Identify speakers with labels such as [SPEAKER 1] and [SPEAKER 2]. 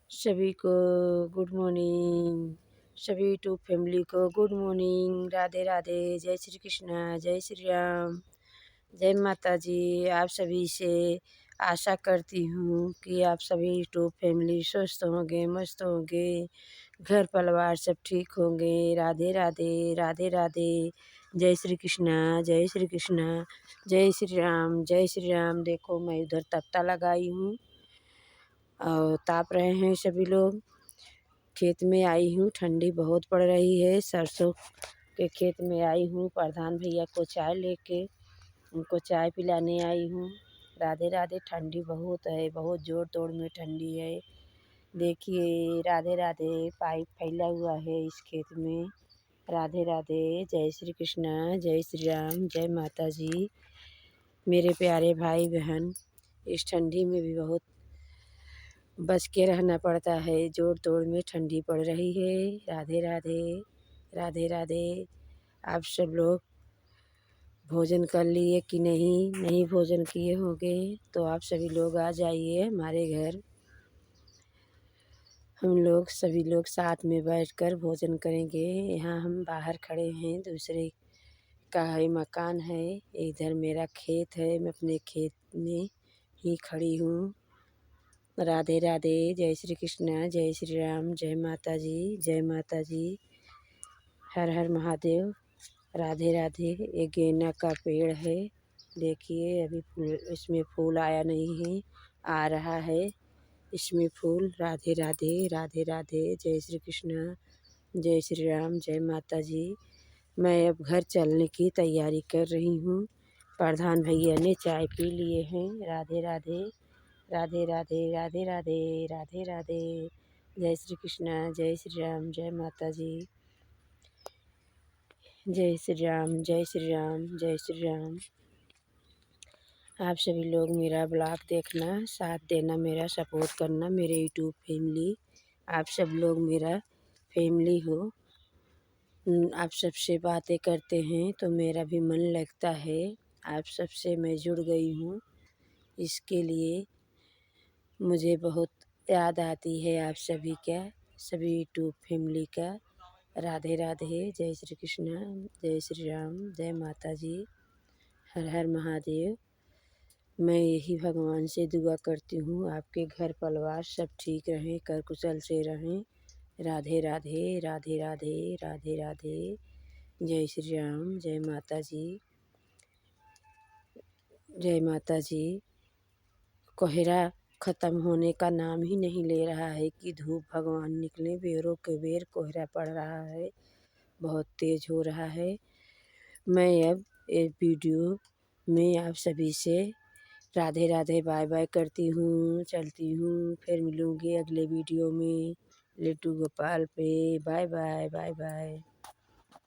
[SPEAKER 1] सभी को good morning. सभी यूट्यूब फैमिली को गुड मॉर्निंग। राधे राधे। जय श्री कृष्णा, जय श्री राम, जय माता जी। आप सभी से आशा करती हूँ कि आप सभी यूट्यूब फैमिली स्वस्थ होंगे, मस्त होंगे, घर परिवार सब ठीक होंगे। राधे राधे, राधे राधे। जय श्री कृष्णा, जय श्री कृष्णा, जय श्री राम, जय श्री राम। देखो मैं उधर तख्ता लगाई हूँ और ताप रहे हैं सभी लोग। खेत में आई हूँ, ठंडी बहुत पड़ रही है। सरसों के खेत में आई हूँ प्रधान भैया को चाय लेके, उनको चाय पिलाने आई हूँ। राधे राधे। ठंडी बहुत है, बहुत ज़ोर तोड़ में ठंडी है। देखिए राधे राधे, पाइप फैला हुआ है इस खेत में। राधे राधे। जय श्री कृष्णा, जय श्री राम, जय माता जी। मेरे प्यारे भाई बहन, इस ठंडी में भी बहुत बच के रहना पड़ता है। जोड़ तोड़ में ठंडी पड़ रही है। राधे राधे, राधे राधे। आप सब लोग भोजन कर लिए कि नहीं? नहीं भोजन किए होंगे तो आप सभी लोग आ जाइए हमारे घर। हम लोग सभी लोग साथ में बैठकर भोजन करेंगे। यहाँ हम बाहर खड़े हैं, दूसरे का है मकान है। इधर मेरा खेत है, मैं अपने खेत में ही खड़ी हूँ। राधे राधे। जय श्री कृष्णा, जय श्री राम, जय माता जी, जय माता जी। हर हर महादेव। राधे राधे। ये गेंदा का पेड़ है, देखिए अभी फूल, इसमें फूल आया नहीं है, आ रहा है इसमें फूल। राधे राधे, राधे राधे। जय श्री कृष्णा, जय श्री राम, जय माता जी। मैं अब घर चलने की तैयारी कर रही हूँ। प्रधान भैया ने चाय पी लिए हैं। राधे राधे, राधे राधे, राधे राधे, राधे राधे। जय श्री कृष्णा, जय श्री राम, जय माता जी। जय श्री राम, जय श्री राम, जय श्री राम। आप सभी लोग मेरा ब्लॉग देखना, साथ देना, मेरा सपोर्ट करना, मेरे यूट्यूब फैमिली। आप सब लोग मेरा फैमिली हो। आप सबसे बातें करते हैं तो मेरा भी मन लगता है। आप सबसे मैं जुड़ गई हूँ, इसके लिए मुझे बहुत याद आती है आप सभी का, सभी यूट्यूब फैमिली का। राधे राधे। जय श्री कृष्णा, जय श्री राम, जय माता जी। हर हर महादेव। मैं यही भगवान से दुआ करती हूँ आपके घर परिवार सब ठीक रहें, कर कुशल से रहें। राधे राधे, राधे राधे, राधे राधे। जय श्री राम, जय माता जी, जय माता जी। कोहरा ख़त्म होने का नाम ही नहीं ले रहा है कि धूप भगवान निकले। बेरों के बेर कोहरा पड़ रहा है, बहुत तेज़ हो रहा है। मैं अब एक वीडियो में आप सभी से राधे राधे बाय बाय करती हूँ, चलती हूँ। फिर मिलूँगी अगले वीडियो में। लिट्टू गोपाल पे बाय बाय, बाय बाय।